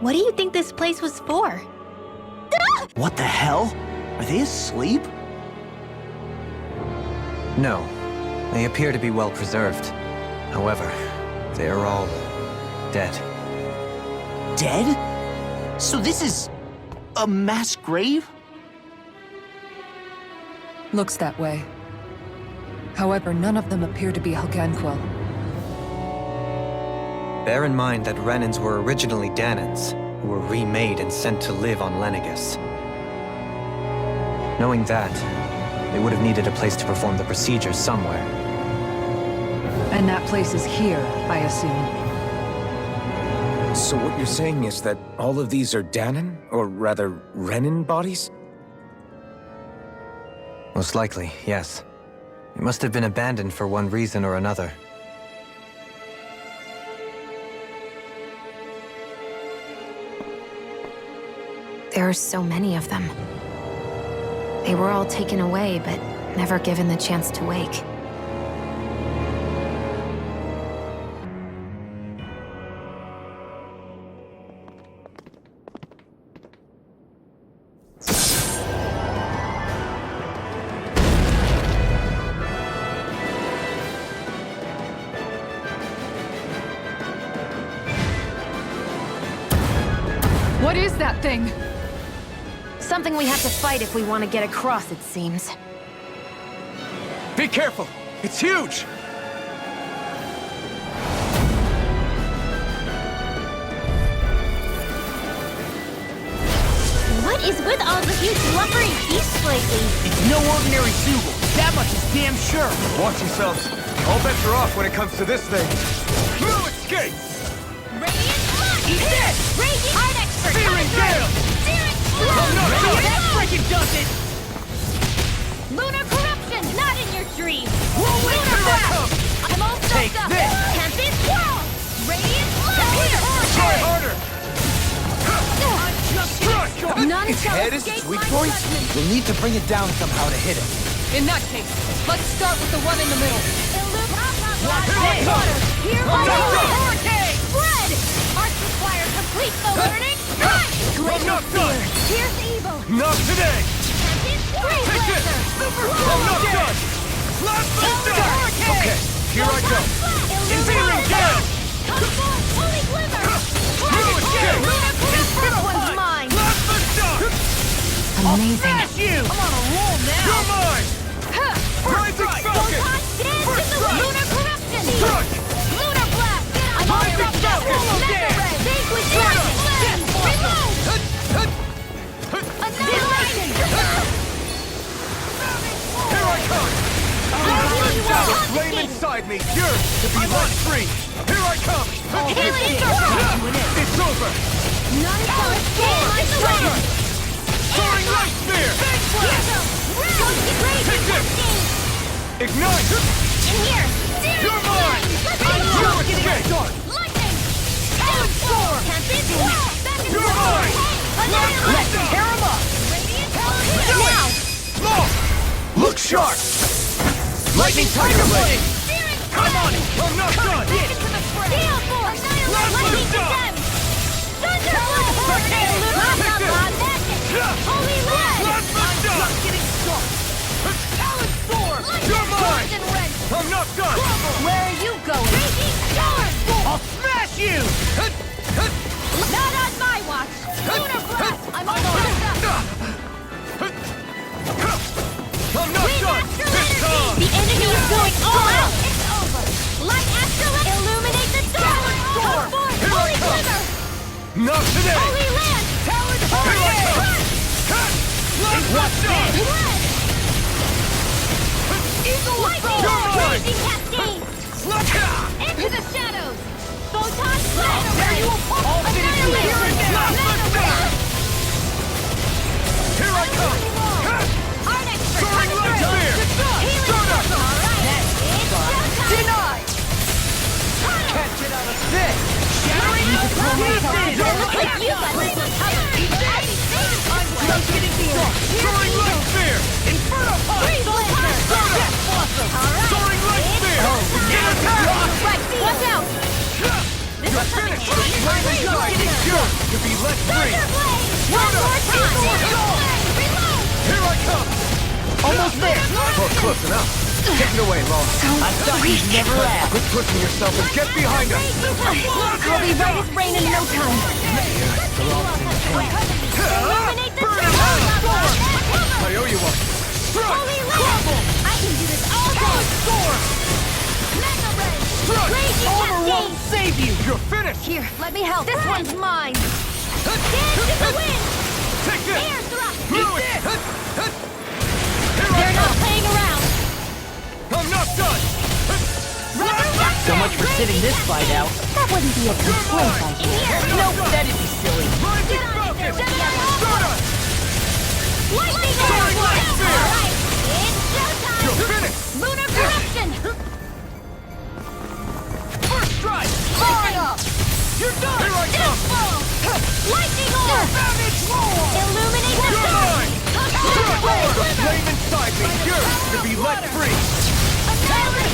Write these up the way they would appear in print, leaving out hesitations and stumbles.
What do you think this place was for? What the hell? Are they asleep? No. They appear to be well preserved. However, they are all dead. Dead? So this is a mass grave? Looks that way. However, none of them appear to be Alganquil. Bear in mind that Renans were originally Danans, who were remade and sent to live on Lenegis. Knowing that, they would have needed a place to perform the procedure somewhere. And that place is here, I assume. So what you're saying is that all of these are Danan, or rather, Renan bodies? Most likely, yes. It must have been abandoned for one reason or another. There are so many of them. They were all taken away, but never given the chance to wake. What is that thing? Something we have to fight if we want to get across, it seems. Be careful! It's huge! What is with all the huge lumbering beasts lately? It's no ordinary Sugal. That much is damn sure. Watch yourselves. All bets are off when it comes to this thing. No escape! Radiant Blood! Eat this! Raging Heart Expert! Searing Gale! Searing Oh, no, no! That freaking does it! Lunar Corruption! Not in your dreams! Rolling Lunar here I Blast! come! I'm all Take soaked up! this! Tempest Whirl! Radiant Blood! Try harder! None Its shall head is escape its weak my point? judgment! We'll need to bring it down somehow to hit it. In that case, let's start with the one in the middle. Water! Here I am! Hurricane! Spread! Arts require complete the learning! I'm not done! Here's evil! Not today! Tempest Freeze Take this! Blaster! Super I'm not done! Last one done! Okay, here I go! Searing Gale! Come forth, Holy Glimmer! No escape! This one's mine! Last one done! Amazing. you! I'm on a roll now! You're mine! Rising Falcon! Photon dance in the lunar corruption! Crush! Lunar blast! I'm all Rising wrapped up! Falcon! Laser Vanquish Dragon! Reload! Annihilation! Here I come! The flame inside me yearns to be let free! Here I come! Healing It's over! None shall escape my strength! Soaring Light Spear! Take this! Ignite! In here! You're mine! No escape! Lightning! Talon Storm! Tempest Whirl! You're mine! Let's tear him up! Now! Lost! Look sharp! Lightning Tiger Blade! Come on! I'm not done! Gale Force! Lightning Condemned! Thunder Blast! Take this! Holy Red! Last one done! Talon Storm! You're mine! Golden Red! I'm not done! Where are you going? Raging Storm! I'll smash you! Not on my watch! Lunar Blast! I'm almost up! I'm not done! This time! The enemy is going all out! It's over! Light Astrolite! Illuminate the dark! Come forth! Here I Holy come! Glimmer! Not today! Holy Land! Talon Hurricane! Last one done! Red! Eagle Lightning! You're mine! Raging Cascade! Into the shadows! Photon Blast! Annihilation! Here I come! Art Expert! Soaring Light Spear! Healing Stardust! Alright! It's showtime! Denied! Can't get out of this! Shattering the Look like you got this one covered! I'm just getting the Soaring Light Spear! Inferno Punch! Freeze Blaster! Death Blossom! Alright! Soaring Light Spear! Get attacked! Right, watch out! You're finished! Flame inside! Yours to be Almost there! Oh, close enough. Take it away, Law. I thought you'd never laugh. Quit pushing yourself and get behind us! I'll be right as rain in no time. Illuminate the I owe you one. Holy Crumble! I can do this all day! Storm! Mega Ray! Strike! Raging Armor Cascade! won't save you! You're finished! Here, let me help. This one's mine. Dance to the wind! Take this! Air thrust! Through it! Here I They're not come! playing around. I'm not done! So much for sitting this fight out. That wouldn't be a complete fight. In here! Nope, that'd be silly. Rising Falcon! Stardust! Lightning Soaring Arrow! Light Spear! All right, it's showtime! You're finished! Lunar corruption! First strike! Fire up! You're done! Here I come! Lightning orb! Savage Roar! Illuminate the You're sun! mine! The flame inside me, yours to be let free!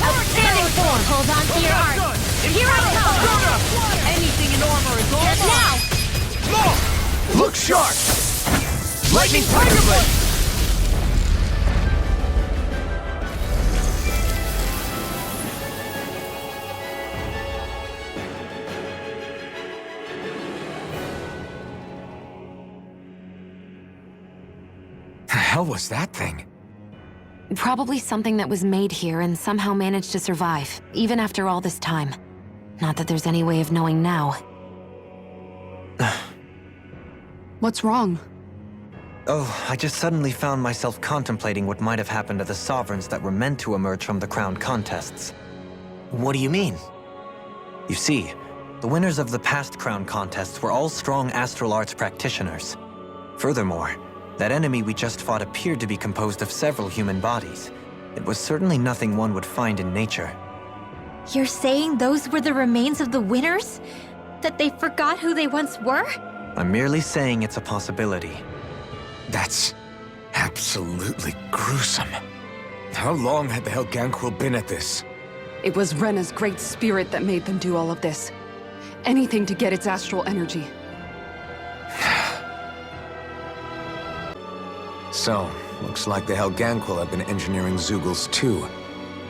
Outstanding form! Hold on to your Not heart! done! Here I come! Stardust! Anything in armor is all Just mine. now! Law! Look sharp! Lightning Tiger Blade! The hell was that thing? Probably something that was made here and somehow managed to survive, even after all this time. Not that there's any way of knowing now. What's wrong? Oh, I just suddenly found myself contemplating what might have happened to the sovereigns that were meant to emerge from the crown contests. What do you mean? You see, the winners of the past crown contests were all strong astral arts practitioners. Furthermore, that enemy we just fought appeared to be composed of several human bodies. It was certainly nothing one would find in nature. You're saying those were the remains of the winners? That they forgot who they once were? I'm merely saying it's a possibility. That's absolutely gruesome. How long had the Helganquil been at this? It was Rena's great spirit that made them do all of this. Anything to get its astral energy. So, looks like the Helganquil have been engineering Zeugles too.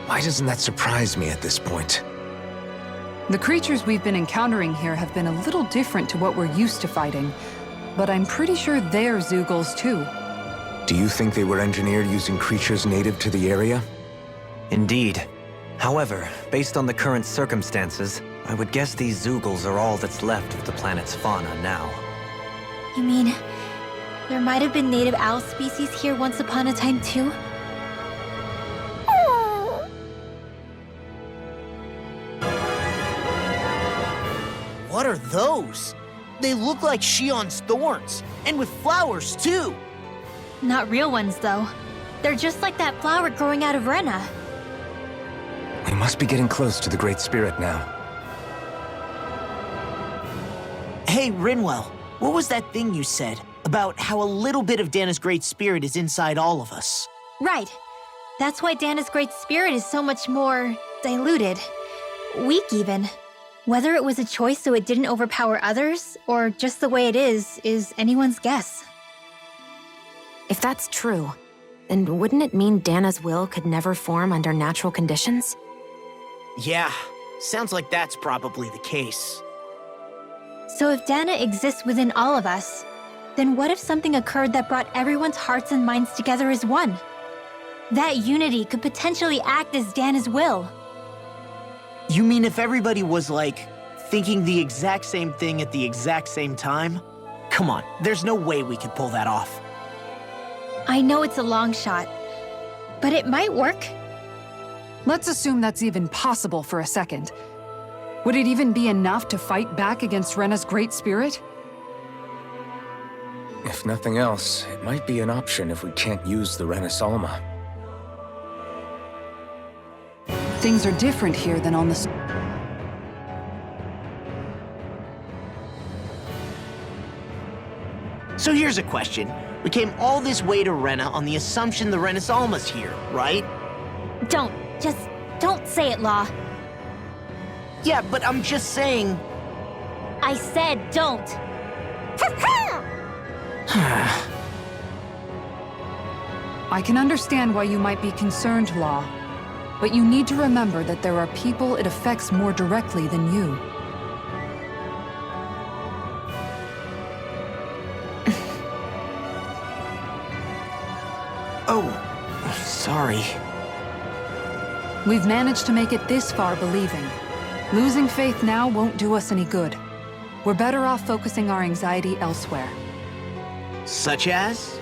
Why doesn't that surprise me at this point? The creatures we've been encountering here have been a little different to what we're used to fighting, but I'm pretty sure they're Zeugles too. Do you think they were engineered using creatures native to the area? Indeed. However, based on the current circumstances, I would guess these Zeugles are all that's left of the planet's fauna now. You mean, there might have been native owl species here once upon a time too? What are those? They look like Shion's thorns, and with flowers too. Not real ones though. They're just like that flower growing out of Rena. We must be getting close to the Great Spirit now. Hey, Rinwell, what was that thing you said about how a little bit of Dana's Great Spirit is inside all of us? Right. That's why Dana's great spirit is so much more diluted. Weak even. Whether it was a choice so it didn't overpower others, or just the way it is anyone's guess. If that's true, then wouldn't it mean Dana's will could never form under natural conditions? Yeah, sounds like that's probably the case. So if Dana exists within all of us, then what if something occurred that brought everyone's hearts and minds together as one? That unity could potentially act as Dana's will. You mean if everybody was, like, thinking the exact same thing at the exact same time? Come on, there's no way we could pull that off. I know it's a long shot, but it might work. Let's assume that's even possible for a second. Would it even be enough to fight back against Rena's great spirit? If nothing else, it might be an option if we can't use the Renasalma. Things are different here than on the... So here's a question. We came all this way to Rena on the assumption the Renasalma's here, right? Just don't say it, Law. Yeah, but I'm just saying... I said don't. I can understand why you might be concerned, Law. But you need to remember that there are people it affects more directly than you. Oh, sorry. We've managed to make it this far believing. Losing faith now won't do us any good. We're better off focusing our anxiety elsewhere. Such as?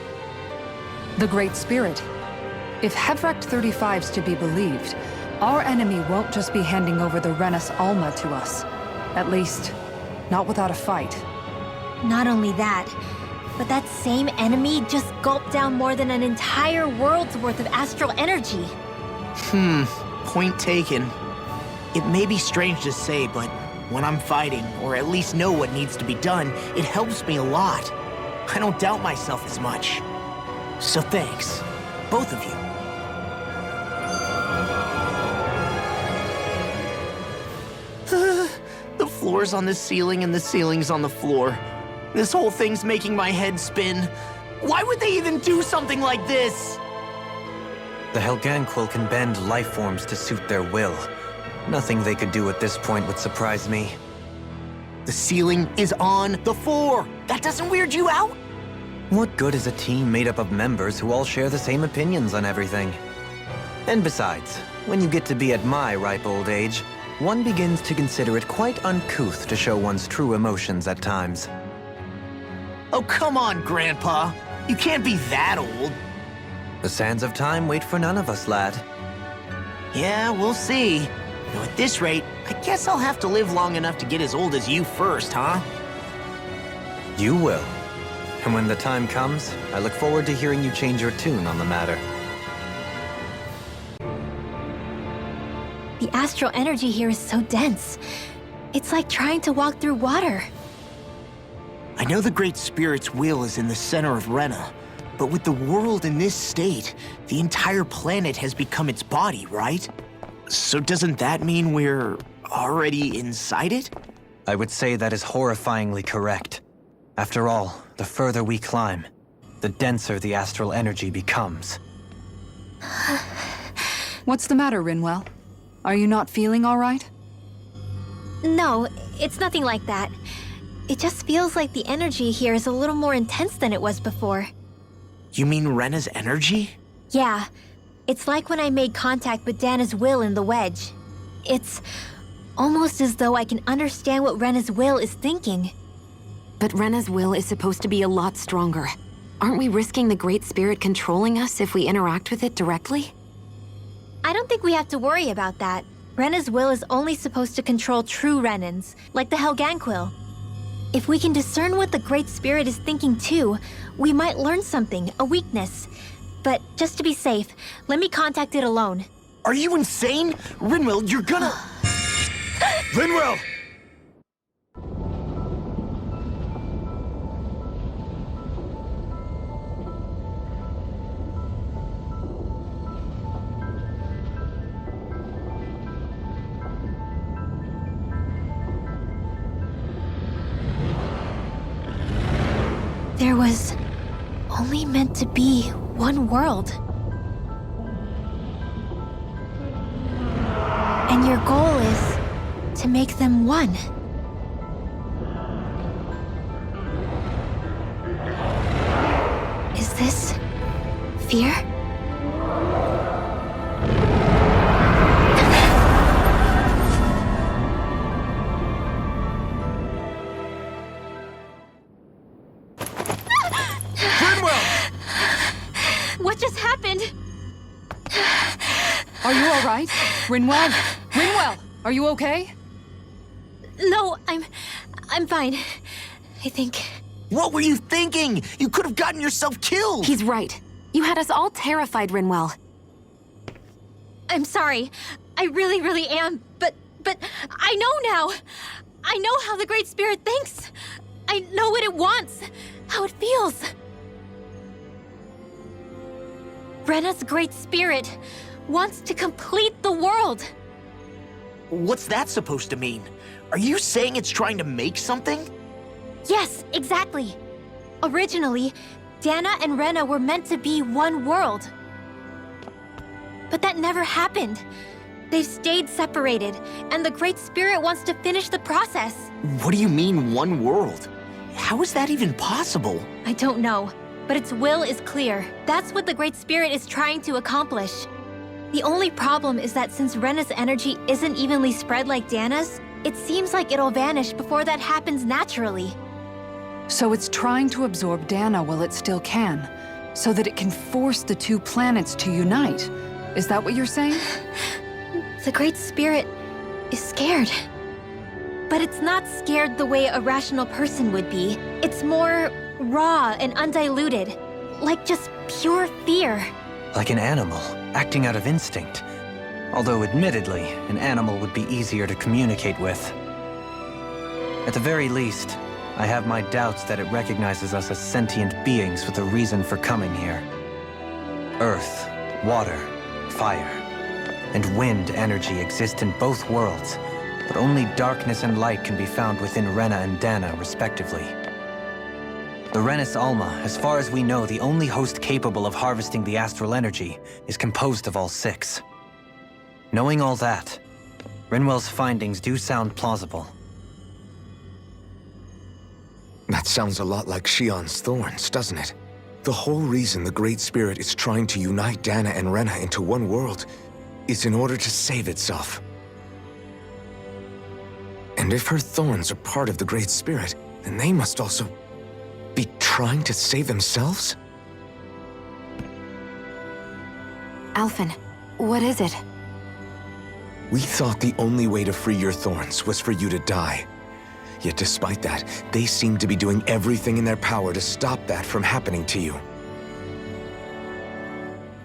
The Great Spirit. If Hevrecht 35's to be believed, our enemy won't just be handing over the Renis Alma to us. At least, not without a fight. Not only that, but that same enemy just gulped down more than an entire world's worth of astral energy. Point taken. It may be strange to say, but when I'm fighting, or at least know what needs to be done, it helps me a lot. I don't doubt myself as much. So thanks, both of you. The floor's on the ceiling and the ceiling's on the floor. This whole thing's making my head spin. Why would they even do something like this? The Helganquil can bend life forms to suit their will. Nothing they could do at this point would surprise me. The ceiling is on the floor. That doesn't weird you out? What good is a team made up of members who all share the same opinions on everything? And besides, when you get to be at my ripe old age, one begins to consider it quite uncouth to show one's true emotions at times. Oh, come on, Grandpa. You can't be that old. The sands of time wait for none of us, lad. Yeah, we'll see. Now, at this rate, I guess I'll have to live long enough to get as old as you first, huh? You will. And when the time comes, I look forward to hearing you change your tune on the matter. The astral energy here is so dense. It's like trying to walk through water. I know the Great Spirit's will is in the center of Rena, but with the world in this state, the entire planet has become its body, right? So doesn't that mean we're already inside it? I would say that is horrifyingly correct. After all, the further we climb, the denser the astral energy becomes. What's the matter, Rinwell? Are you not feeling all right? No, it's nothing like that. It just feels like the energy here is a little more intense than it was before. You mean Rena's energy? Yeah, it's like when I made contact with Dana's will in the wedge. It's almost as though I can understand what Rena's will is thinking. But Rena's will is supposed to be a lot stronger. Aren't we risking the Great Spirit controlling us if we interact with it directly? I don't think we have to worry about that. Rena's will is only supposed to control true Renans, like the Helganquil. If we can discern what the Great Spirit is thinking too, we might learn something, a weakness. But just to be safe, let me contact it alone. Are you insane? Rinwell, you're gonna... Rinwell! There was only meant to be one world. And your goal is to make them one. Is this fear? What just happened? Are you all right? Rinwell? Rinwell, are you okay? No, I'm fine. I think. What were you thinking? You could have gotten yourself killed! He's right. You had us all terrified, Rinwell. I'm sorry. I really am. But I know now. I know how the Great Spirit thinks. I know what it wants, how it feels. Rena's Great Spirit wants to complete the world. What's that supposed to mean? Are you saying it's trying to make something? Yes, exactly. Originally, Dana and Rena were meant to be one world, But that never happened. They've stayed separated, and the Great Spirit wants to finish the process. What do you mean, one world? How is that even possible? I don't know, but its will is clear. That's what the Great Spirit is trying to accomplish. The only problem is that since Rena's energy isn't evenly spread like Dana's, it seems like it'll vanish before that happens naturally. So it's trying to absorb Dana while it still can, so that it can force the two planets to unite. Is that what you're saying? The Great Spirit is scared. But it's not scared the way a rational person would be. It's more raw and undiluted, like just pure fear. Like an animal, acting out of instinct. Although admittedly, an animal would be easier to communicate with. At the very least, I have my doubts that it recognizes us as sentient beings with a reason for coming here. Earth, water, fire, and wind energy exist in both worlds, but only darkness and light can be found within Rena and Dana, respectively. The Renis Alma, as far as we know, the only host capable of harvesting the astral energy, is composed of all six. Knowing all that, Rinwell's findings do sound plausible. That sounds a lot like Shion's thorns, doesn't it? The whole reason the Great Spirit is trying to unite Dana and Rena into one world is in order to save itself. And if her thorns are part of the Great Spirit, then they must also be trying to save themselves? Alphen, what is it? We thought the only way to free your thorns was for you to die. Yet despite that, they seem to be doing everything in their power to stop that from happening to you.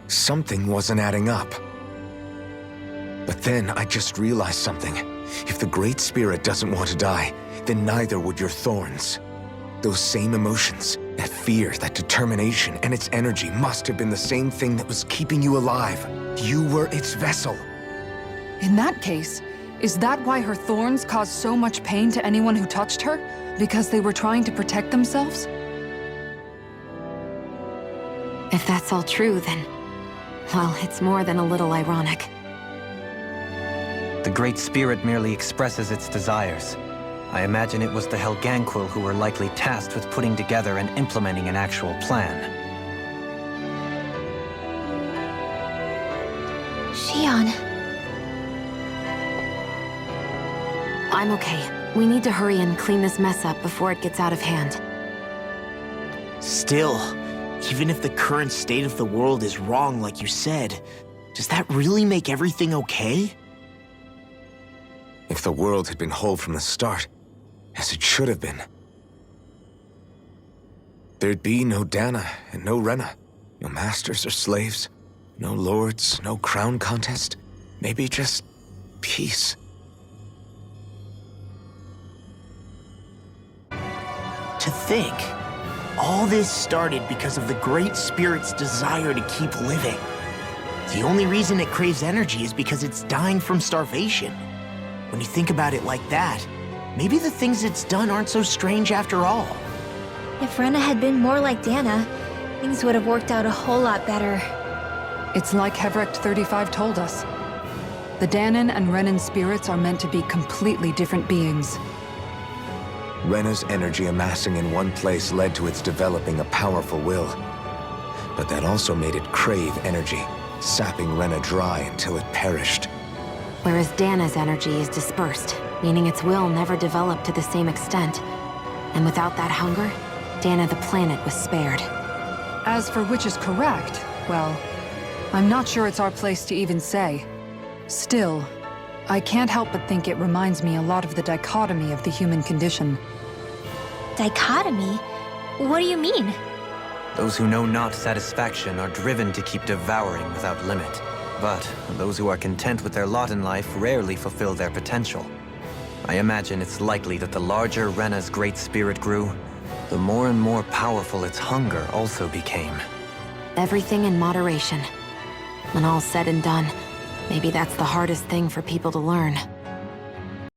Something wasn't adding up. But then I just realized something. If the Great Spirit doesn't want to die, then neither would your thorns. Those same emotions, that fear, that determination, and its energy must have been the same thing that was keeping you alive. You were its vessel. In that case, is that why her thorns caused so much pain to anyone who touched her? Because they were trying to protect themselves? If that's all true, then... well, it's more than a little ironic. The Great Spirit merely expresses its desires. I imagine it was the Helganquil who were likely tasked with putting together and implementing an actual plan. Shion. I'm okay. We need to hurry and clean this mess up before it gets out of hand. Still, even if the current state of the world is wrong like you said, does that really make everything okay? If the world had been whole from the start, as it should have been, there'd be no Dana and no Rena, no masters or slaves, no lords, no crown contest, maybe just peace. To think, all this started because of the Great Spirit's desire to keep living. The only reason it craves energy is because it's dying from starvation. When you think about it like that, maybe the things it's done aren't so strange after all. If Rena had been more like Dana, things would have worked out a whole lot better. It's like Hevrecht 35 told us. The Danan and Renan spirits are meant to be completely different beings. Rena's energy amassing in one place led to its developing a powerful will. But that also made it crave energy, sapping Rena dry until it perished. Whereas Dana's energy is dispersed, meaning its will never developed to the same extent. And without that hunger, Dana the planet was spared. As for which is correct, well, I'm not sure it's our place to even say. Still, I can't help but think it reminds me a lot of the dichotomy of the human condition. Dichotomy? What do you mean? Those who know not satisfaction are driven to keep devouring without limit. But those who are content with their lot in life rarely fulfill their potential. I imagine it's likely that the larger Rena's Great Spirit grew, the more and more powerful its hunger also became. Everything in moderation. When all's said and done, maybe that's the hardest thing for people to learn.